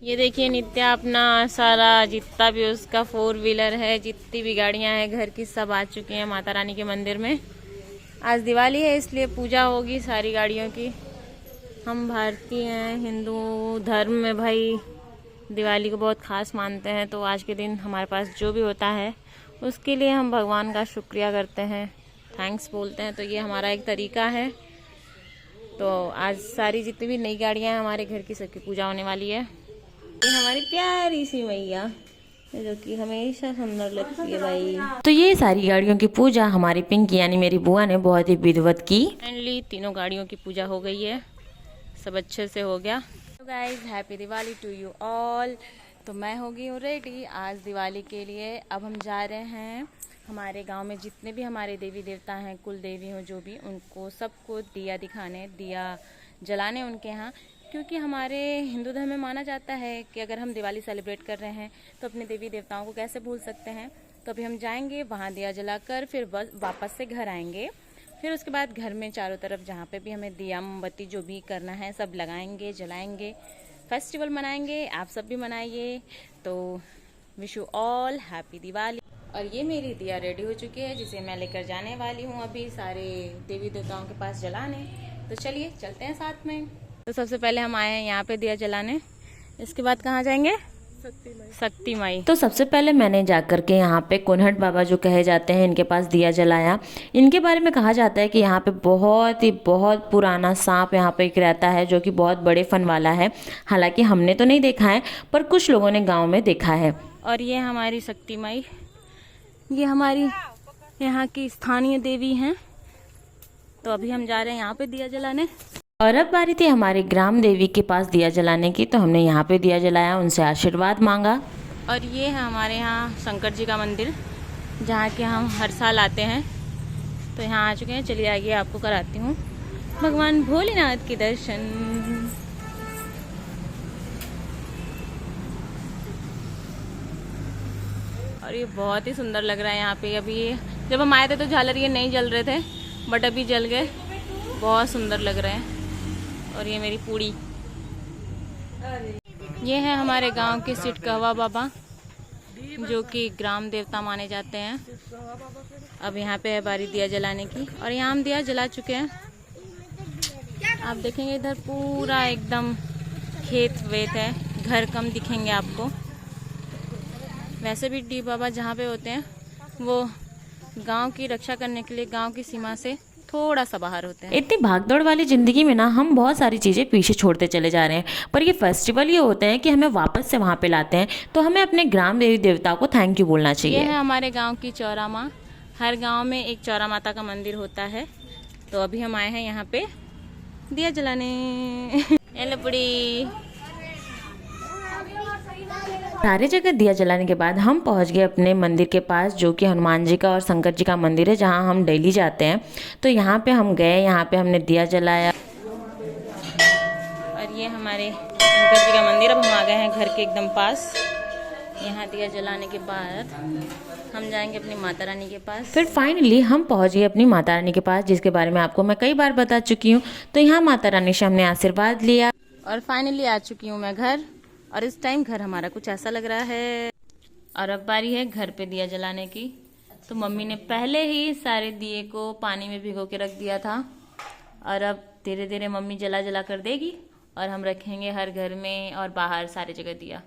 ये देखिए नित्या अपना सारा जितना भी उसका 4 व्हीलर है, जितनी भी गाड़ियां हैं घर की, सब आ चुकी हैं माता रानी के मंदिर में। आज दिवाली है इसलिए पूजा होगी सारी गाड़ियों की। हम भारतीय हैं, हिंदू धर्म में भाई दिवाली को बहुत खास मानते हैं, तो आज के दिन हमारे पास जो भी होता है उसके लिए हम भगवान का शुक्रिया करते हैं, थैंक्स बोलते हैं। तो ये हमारा एक तरीका है। तो आज सारी जितनी भी नई गाड़ियां हैं हमारे घर की, सबकी पूजा होने वाली है। ये हमारी प्यारी सी मैया जो कि हमेशा सुंदर लगती है भाई। तो ये सारी गाड़ियों की पूजा हमारी पिंकी यानी मेरी बुआ ने बहुत ही विधिवत की। फाइनली तीनों गाड़ियों की पूजा हो गई है, सब अच्छे से हो गया। तो guys happy Diwali to you all. तो मैं हो गई हूँ रेडी आज दिवाली के लिए। अब हम जा रहे हैं हमारे गांव में जितने भी हमारे देवी देवता हैं, कुल देवी हो जो भी, उनको सबको दिया दिखाने, दिया जलाने उनके यहाँ। क्योंकि हमारे हिंदू धर्म में माना जाता है कि अगर हम दिवाली सेलिब्रेट कर रहे हैं तो अपने देवी देवताओं को कैसे भूल सकते हैं। तो अभी हम जाएंगे वहाँ दिया जलाकर, फिर बस वापस से घर आएंगे। फिर उसके बाद घर में चारों तरफ जहाँ पे भी हमें दिया मोमबत्ती जो भी करना है सब लगाएंगे, जलाएंगे, फेस्टिवल मनाएंगे। आप सब भी मनाइए। तो wish you all happy Diwali. और ये मेरी दिया रेडी हो चुकी है जिसे मैं लेकर जाने वाली हूँ अभी सारे देवी देवताओं के पास जलाने। तो चलिए चलते हैं साथ में। तो सबसे पहले हम आए हैं यहाँ पे दिया जलाने, इसके बाद कहाँ जाएंगे? शक्ति माई। तो सबसे पहले मैंने जाकर के यहाँ पे कुनहट बाबा जो कहे जाते हैं, इनके पास दिया जलाया। इनके बारे में कहा जाता है कि यहाँ पे बहुत पुराना सांप यहाँ पे एक रहता है जो कि बहुत बड़े फन वाला है। हालांकि हमने तो नहीं देखा है पर कुछ लोगों ने गाँव में देखा है। और ये हमारी शक्ति माई, ये हमारी यहाँ की स्थानीय देवी हैं। तो अभी हम जा रहे हैं यहाँ पे दिया जलाने। और अब बारी थी हमारे ग्राम देवी के पास दिया जलाने की, तो हमने यहाँ पे दिया जलाया, उनसे आशीर्वाद मांगा। और ये है हमारे यहाँ शंकर जी का मंदिर जहाँ के हम हर साल आते हैं। तो यहाँ आ चुके हैं, चलिए आइए आपको कराती हूँ भगवान भोलेनाथ के दर्शन। और ये बहुत ही सुंदर लग रहा है यहाँ पे। अभी ये जब हम आए थे तो झालर ये नहीं जल रहे थे, बट अभी जल गए, बहुत सुंदर लग रहे हैं। और ये मेरी पूड़ी, ये है हमारे गांव के सिटकहवा बाबा जो कि ग्राम देवता माने जाते हैं। अब यहाँ पे है बारी दिया जलाने की, और यहाँ हम दिया जला चुके हैं। आप देखेंगे इधर पूरा एकदम खेत वेत है, घर कम दिखेंगे आपको। वैसे भी डी बाबा जहाँ पे होते हैं वो गांव की रक्षा करने के लिए गांव की सीमा से थोड़ा सा बाहर होते हैं। इतनी भागदौड़ वाली जिंदगी में ना हम बहुत सारी चीज़ें पीछे छोड़ते चले जा रहे हैं, पर ये फेस्टिवल ये होते हैं कि हमें वापस से वहाँ पे लाते हैं। तो हमें अपने ग्राम देवी देवता को थैंक यू बोलना चाहिए। ये है हमारे गांव की चौरा माँ। हर गांव में एक चौरा माता का मंदिर होता है। तो अभी हम आए हैं यहाँ पे दिया जलाने। एलपुड़ी सारे जगह दिया जलाने के बाद हम पहुंच गए अपने मंदिर के पास, जो कि हनुमान जी का और शंकर जी का मंदिर है, जहां हम डेली जाते हैं। तो यहाँ पे हम गए, यहाँ पे हमने दिया जलाया। और ये हमारे शंकर जी का मंदिर। अब हम आ गए हैं घर के एकदम पास। यहाँ दिया जलाने के बाद हम जाएंगे अपनी माता रानी के पास। फिर फाइनली हम पहुंच गए अपनी माता रानी के पास, जिसके बारे में आपको मैं कई बार बता चुकी हूँ। तो यहाँ माता रानी से हमने आशीर्वाद लिया। और फाइनली आ चुकी हूँ मैं घर। और इस टाइम घर हमारा कुछ ऐसा लग रहा है। और अब बारी है घर पे दिया जलाने की। तो मम्मी ने पहले ही सारे दिए को पानी में भिगो के रख दिया था, और अब धीरे धीरे मम्मी जला जला कर देगी और हम रखेंगे हर घर में और बाहर सारी जगह दिया।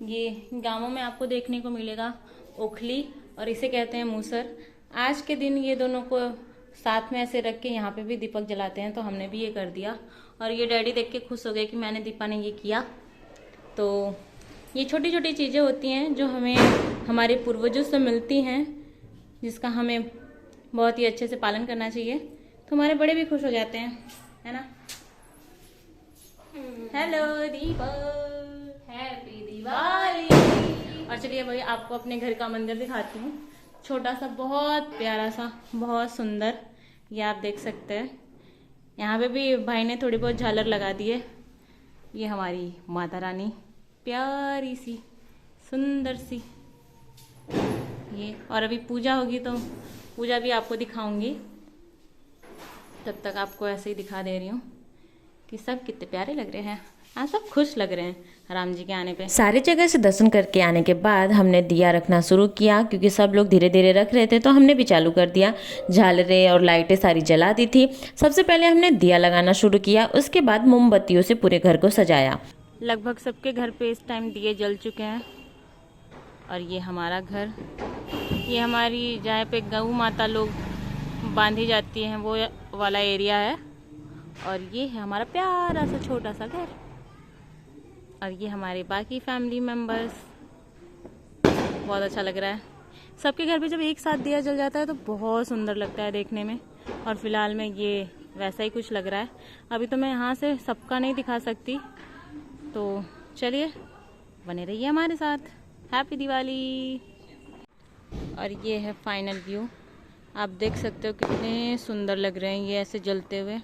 ये गांवों में आपको देखने को मिलेगा ओखली, और इसे कहते हैं मूसर। आज के दिन ये दोनों को साथ में ऐसे रख के यहाँ पे भी दीपक जलाते हैं, तो हमने भी ये कर दिया। और ये डैडी देख के खुश हो गए कि मैंने दीपा ने ये किया। तो ये छोटी छोटी चीज़ें होती हैं जो हमें हमारे पूर्वजों से मिलती हैं, जिसका हमें बहुत ही अच्छे से पालन करना चाहिए। तो हमारे बड़े भी खुश हो जाते हैं, है ना। हेलो दीपक, हैप्पी दिवाली। और चलिए भाई आपको अपने घर का मंदिर दिखाती हूँ। छोटा सा, बहुत प्यारा सा, बहुत सुंदर। ये आप देख सकते हैं। यहाँ पे भी भाई ने थोड़ी बहुत झालर लगा दी है। ये हमारी माता रानी, प्यारी सी, सुंदर सी। ये और अभी पूजा होगी तो पूजा भी आपको दिखाऊंगी। तब तक आपको ऐसे ही दिखा दे रही हूँ कि सब कितने प्यारे लग रहे हैं। हाँ, सब खुश लग रहे हैं। राम जी के आने पे। सारी जगह से दर्शन करके आने के बाद हमने दिया रखना शुरू किया, क्योंकि सब लोग धीरे धीरे रख रहे थे तो हमने भी चालू कर दिया। झालरें और लाइटें सारी जला दी थी। सबसे पहले हमने दिया लगाना शुरू किया, उसके बाद मोमबत्तियों से पूरे घर को सजाया। लगभग सबके घर पे इस टाइम दिए जल चुके हैं। और ये हमारा घर, ये हमारी जहाँ पे गऊ माता लोग बांधी जाती हैं वो वाला एरिया है। और ये है हमारा प्यारा सा छोटा सा घर। और ये हमारे बाकी फैमिली मेम्बर्स। बहुत अच्छा लग रहा है। सबके घर पे जब एक साथ दिया जल जाता है तो बहुत सुंदर लगता है देखने में। और फिलहाल में ये वैसा ही कुछ लग रहा है। अभी तो मैं यहाँ से सबका नहीं दिखा सकती, तो चलिए बने रहिए हमारे साथ। हैप्पी दिवाली। और ये है फाइनल व्यू। आप देख सकते हो कितने सुंदर लग रहे हैं ये ऐसे जलते हुए।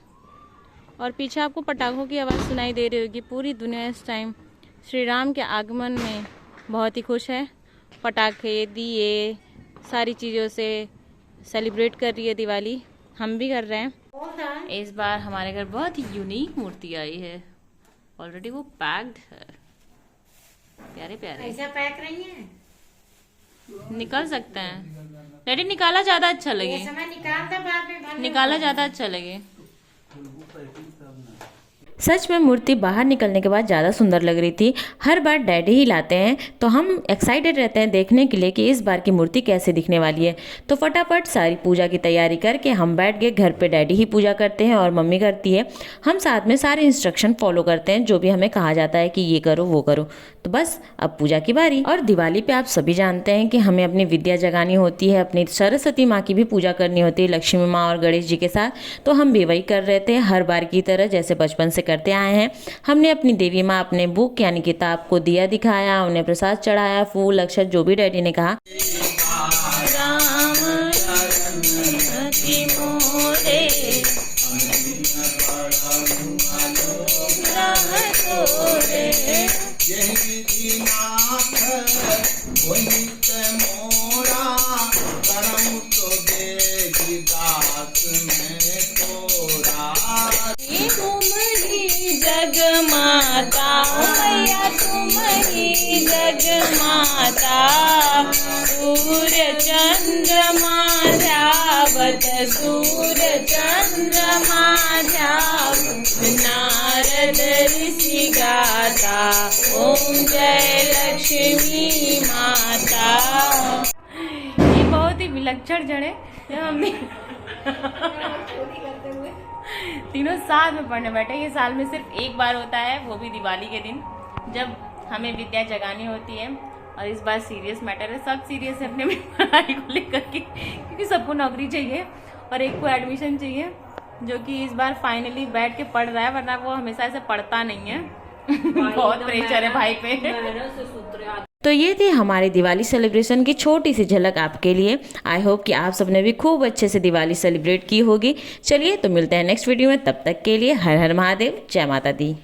और पीछे आपको पटाखों की आवाज़ सुनाई दे रही होगी। पूरी दुनिया इस टाइम श्री राम के आगमन में बहुत ही खुश है। पटाखे, दिए, सारी चीज़ों से सेलिब्रेट कर रही है दिवाली। हम भी कर रहे हैं। इस बार हमारे घर बहुत ही यूनिक मूर्ति आई है। ऑलरेडी वो पैक्ड है। प्यारे प्यारे ऐसा पैक रही है, निकल सकते हैं। डैडी निकाला ज़्यादा अच्छा लगे, समय निकाल दो बाद में भर निकाला ज़्यादा अच्छा लगे। सच में मूर्ति बाहर निकलने के बाद ज़्यादा सुंदर लग रही थी। हर बार डैडी ही लाते हैं तो हम एक्साइटेड रहते हैं देखने के लिए कि इस बार की मूर्ति कैसे दिखने वाली है। तो फटाफट सारी पूजा की तैयारी करके हम बैठ गए। घर पे डैडी ही पूजा करते हैं और मम्मी करती है। हम साथ में सारे इंस्ट्रक्शन फॉलो करते हैं, जो भी हमें कहा जाता है कि ये करो वो करो। तो बस अब पूजा की बारी। और दिवाली पे आप सभी जानते हैं कि हमें अपनी विद्या जगानी होती है, अपनी सरस्वती माँ की भी पूजा करनी होती है, लक्ष्मी माँ और गणेश जी के साथ। तो हम भी वही कर रहे थे हर बार की तरह, जैसे बचपन से करते आए हैं। हमने अपनी देवी माँ, अपने बुक यानी किताब को दिया दिखाया, उन्हें प्रसाद चढ़ाया, फूल अक्षत जो भी डैडी ने कहा। जगमाता मैया तुम्हारी जगमाता, सूर्य चंद्रमा ध्यावत, सूर्य चंद्रमा ध्यावत, नारद ऋषि गाता, ओम जय लक्ष्मी माता। ये बहुत ही विलक्षण जड़ है। जब हमने तीनों साथ में पढ़ने बैठे। ये साल में सिर्फ एक बार होता है, वो भी दिवाली के दिन, जब हमें विद्या जगानी होती है। और इस बार सीरियस मैटर है, सब सीरियस है अपने पढ़ाई को लेकर के, क्योंकि सबको नौकरी चाहिए और एक को एडमिशन चाहिए, जो कि इस बार फाइनली बैठ के पढ़ रहा है, वरना वो हमेशा ऐसे पढ़ता नहीं है। बहुत प्रेशर है भाई पे। तो ये थी हमारी दिवाली सेलिब्रेशन की छोटी सी झलक आपके लिए। आई होप कि आप सबने भी खूब अच्छे से दिवाली सेलिब्रेट की होगी। चलिए तो मिलते हैं नेक्स्ट वीडियो में, तब तक के लिए हर हर महादेव, जय माता दी।